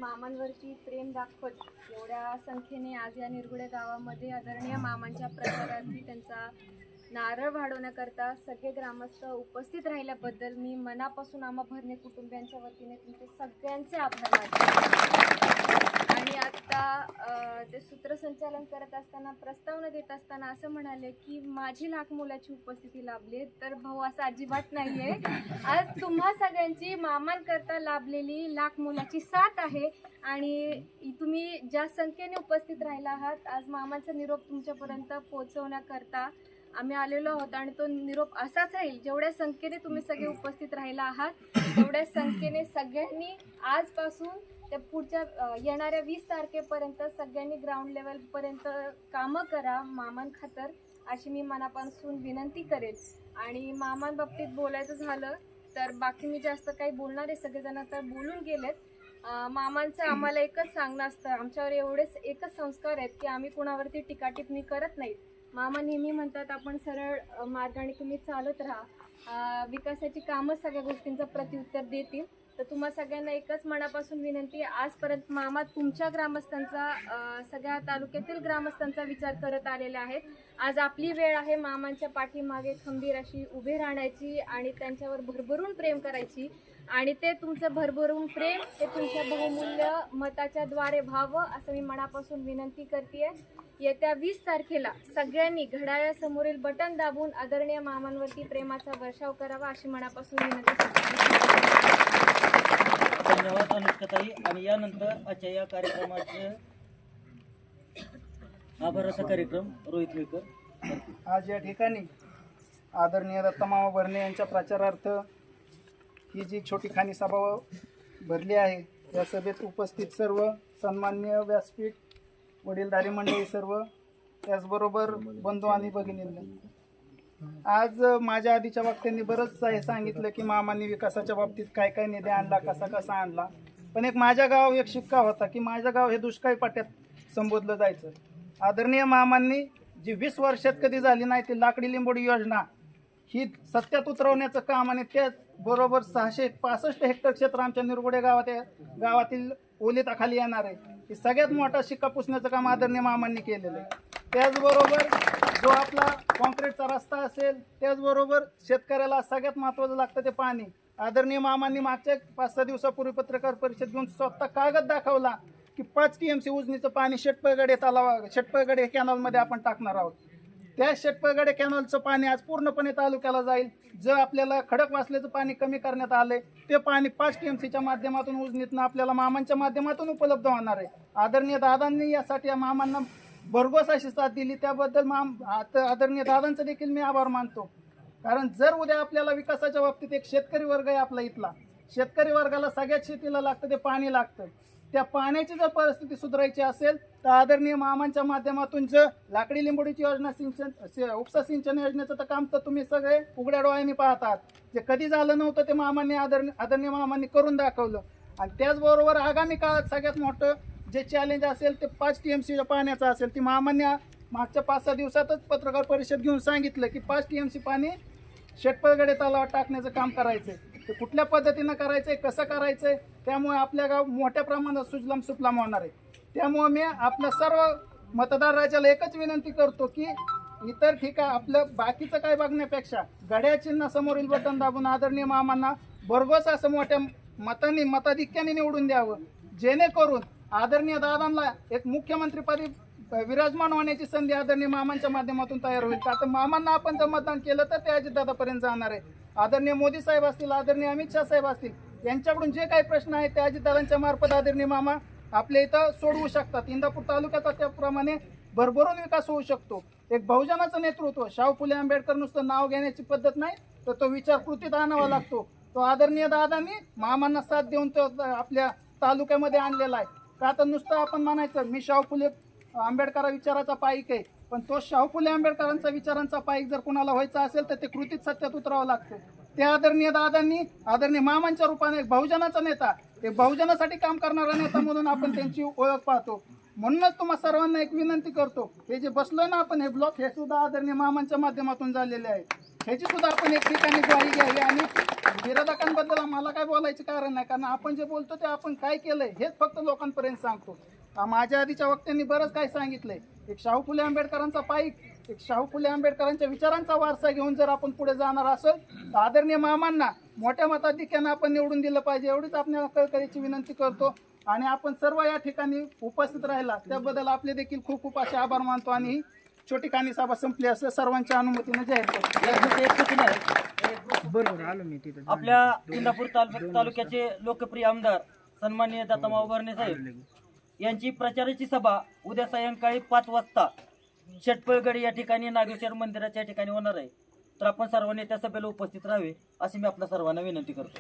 मामांवरती प्रेम दाखवत एवढ्या संख्येने आज या निरगुडे गावामध्ये आदरणीय मामांच्या प्रचारार्थी त्यांचा नारळ वाढवण्याकरता सगळे ग्रामस्थ उपस्थित राहिल्याबद्दल मी मनापासून आम्हा भरणे कुटुंबियांच्या वतीने तुमचे सगळ्यांचे आभार मानते। आणि आता ते सूत्रसंचालन करत असताना प्रस्तावना देत असताना असं म्हणाले की माझी लाख मुलाची उपस्थिती लाभली, तर भाऊ असं अजिबात नाहीये। आज तुम्हा सगळ्यांची मामांकरता लाभलेली लाख मुलाची साथ आहे आणि तुम्ही ज्या संख्येने उपस्थित राहिला आहात आज मामांचा निरोप तुमच्यापर्यंत पोहोचवण्याकरता आम्ही आलेलो आहोत आणि तो निरोप असाच राहील। जेवढ्या संख्येने तुम्ही सगळे उपस्थित राहिला आहात तेवढ्या संख्येने सगळ्यांनी आजपासून त्या पुढच्या येणाऱ्या 20 तारखेपर्यंत सगळ्यांनी ग्राउंड लेवलपर्यंत कामं करा मामांखातर, अशी मी मनापासून विनंती करेन। आणि मामांबाबतीत बोलायचं झालं तर बाकी मी जास्त काही बोलणार आहे, सगळेजण तर बोलून गेलेत। मामांचं आम्हाला एकच सांगणं असतं, आमच्यावर एवढेच एकच संस्कार आहेत की आम्ही कुणावरती टीकाटिप्पणी करत नाही। मामा नेहमी म्हणतात आपण सरळ मार्गाने तुम्ही चालत राहा, विकासाची कामं सगळ्या गोष्टींचं प्रत्युत्तर देतील। तर तुम्हा सगळ्यांना एकच मनापासून विनंती, आजपर्यंत मामा तुमच्या ग्रामस्थांचा सगळ्या तालुक्यातील ग्रामस्थांचा विचार करत आलेले आहेत। आज आपली वेळ आहे मामांच्या पाठीमागे खंबीर अशी उभे राहण्याची आणि त्यांच्यावर भरभरून प्रेम करायची आणि ते तुमचं भरभरून प्रेम हे तुमच्या बहुमूल्य मताच्या द्वारे व्हावं असं मी मनापासून विनंती करते। येत्या 20 तारखेला सगळ्यांनी घड्याळासमोरील बटन दाबून आदरणीय मामांवरती प्रेमाचा वर्षाव करावा अशी मनापासून विनंती करते। धन्यवाद अनुष्काताई। आणि यानंतर आजच्या या कार्यक्रमाचे आभाराचा कार्यक्रम रोहित वेकर। आज या ठिकाणी आदरणीय दत्तमामा भरणे यांच्या प्रचारार्थ ही जी छोटी खानी सभा भरली आहे, या सभेत उपस्थित सर्व सन्माननीय व्यासपीठ वडीलधारी मंडळी सर्व, त्याचबरोबर बंधू आणि भगिनींना, आज माझ्या आधीच्या वक्त्यांनी बरंच हे सांगितलं की मामांनी विकासाच्या बाबतीत काय काय निधी आणला, कसा कसा आणला, पण एक माझ्या गाव एक शिक्का होता की माझं गाव हे दुष्काळी पट्ट्यात संबोधलं जायचं। आदरणीय मामांनी जी 20 वर्षात कधी झाली नाही ती लाकडी लिंबोडी योजना ही सत्यात उतरवण्याचं काम आणि त्याचबरोबर 665 हेक्टर क्षेत्र आमच्या निरगुडे गावातील ओलिताखाली येणार आहे, हे सगळ्यात मोठा शिक्का पुसण्याचं काम आदरणीय मामांनी केलेलं आहे। त्याचबरोबर जो आपला कॉन्क्रीटचा रस्ता असेल, त्याचबरोबर शेतकऱ्याला सगळ्यात महत्त्वाचं लागतं ते पाणी। आदरणीय मामांनी मागच्या 5-6 दिवसापूर्वी पत्रकार परिषद घेऊन स्वतः कागद दाखवला की 5 TMC उजनीचं पाणी शेटपळगडे कॅनॉलमध्ये आपण टाकणार आहोत। त्या शेटपळगडे कॅनॉलचं पाणी आज पूर्णपणे तालुक्याला जाईल। जर आपल्याला खडकवासल्याचं पाणी कमी करण्यात आलंय ते पाणी 5 TMCच्या माध्यमातून उजनीतनं आपल्याला मामांच्या माध्यमातून उपलब्ध होणार आहे। आदरणीय दादांनी यासाठी मामांना भरघोस अशी साथ दिली, त्याबद्दल आदरणीय दादांचं देखील मी आभार मानतो। कारण जर उद्या आपल्याला विकासाच्या बाबतीत एक शेतकरी वर्ग आहे आपला इथला, शेतकरी वर्गाला सगळ्यात शेतीला लागतं ते पाणी लागतं, त्या पाण्याची जर परिस्थिती सुधारायची असेल तर आदरणीय मामांच्या माध्यमातून जर लाकडी लिंबोडीची योजना उपसा सिंचन योजनेचं तर काम तर तुम्ही सगळे उघड्या डोळ्यांनी पाहतात, जे कधी झालं नव्हतं ते मामांनी आदरणीय मामांनी करून दाखवलं। आणि त्याचबरोबर आगामी काळात सगळ्यात मोठं जे चॅलेंज असेल ते 5 TMC पाण्याचं असेल, ती मामांनी मागच्या 5-6 दिवसातच पत्रकार परिषद घेऊन सांगितलं की 5 TMC पाणी शेटपळगडे तलावात टाकण्याचं काम करायचंय, ते कुठल्या पद्धतीनं करायचंय, कसं करायचंय, त्यामुळे आपल्या गाव मोठ्या प्रमाणात सुजलाम सुफलाम होणार आहे। त्यामुळे मी आपल्या सर्व मतदार राजाला एकच विनंती करतो की इतर ठिकाण आपलं बाकीचं काय बघण्यापेक्षा घड्याळ चिन्हासमोरील बटन दाबून आदरणीय मामांना भरघोस असं मोठ्या मताधिक्याने निवडून द्यावं, जेणेकरून आदरणीय दादांना एक मुख्यमंत्रीपदी विराजमान होण्याची संधी आदरणीय मामांच्या माध्यमातून तयार होईल। का तर मामांना आपण जर मतदान केलं तर ते अजितदादापर्यंत जाणार आहे। आदरणीय मोदी साहेब असतील, आदरणीय अमित शाह साहेब असतील, यांच्याकडून जे काही प्रश्न आहेत ते अजितदादांच्या मार्फत आदरणीय मामा आपल्या इथं सोडवू शकतात। इंदापूर तालुक्याचा त्याप्रमाणे भरभरून विकास होऊ शकतो। एक बहुजनाचं नेतृत्व, शाहू फुले आंबेडकर नुसतं नाव घेण्याची पद्धत नाही तर तो विचार कृतीत आणावा लागतो, तो आदरणीय दादांनी मामांना साथ देऊन तो आपल्या तालुक्यामध्ये आणलेला आहे। का तर नुसतं आपण म्हणायचं मी शाहू फुले आंबेडकर विचाराचा पाईक आहे, पण तो शाहू फुले आंबेडकरांचा विचारांचा पाईक जर कुणाला व्हायचा असेल तर ते कृतीत सत्यात उतरावं लागतं। त्या आदरणीय दादांनी आदरणीय मामांच्या रूपाने एक बहुजनाचा नेता, एक बहुजनासाठी काम करणारा नेता म्हणून आपण त्यांची ओळख पाहतो। म्हणूनच तुम्हा सर्वांना एक विनंती करतो, हे जे बसलोय ना आपण हे ब्लॉक, हे सुद्धा आदरणीय मामांच्या माध्यमातून झालेले आहे. ह्याची सुद्धा आपण एक ठिकाणी ग्वाही घ्यावी. आणि विरोधकांबद्दल मला काय बोलायचे कारण नाही, कारण आपण जे बोलतो ते आपण काय केलंय हेच फक्त लोकांपर्यंत सांगतो. माझ्या आधीच्या वक्त्यांनी बरंच काही सांगितलंय. एक शाहू फुले आंबेडकरांचा पाईक, एक शाहू फुले आंबेडकरांच्या विचारांचा वारसा घेऊन जर आपण पुढे जाणार असेल तर आदरणीय मामांना मोठ्या मताधिक्यानं आपण निवडून दिलं पाहिजे, एवढीच आपल्याला कळकळीची विनंती करतो. आणि आपण सर्व या ठिकाणी उपस्थित राहिला त्याबद्दल आपले देखील खूप खूप असे आभार मानतो. आणि ही छोटी खानी सभा संपली असं सर्वांच्या अनुमतीने जाहीर करतो. यामध्ये एक सूचना आहे. आपल्या इंदापूर तालुक्याचे लोकप्रिय आमदार सन्माननीय दत्तामाव भरणे साहेब यांची प्रचाराची सभा उद्या सायंकाळी 5 वाजता शेटपळगडी या ठिकाणी नागेश्वर मंदिराच्या ठिकाणी होणार आहे. तर आपण सर्वांनी त्या सभेला उपस्थित राहावे अशी मी आपल्या सर्वांना विनंती करतो.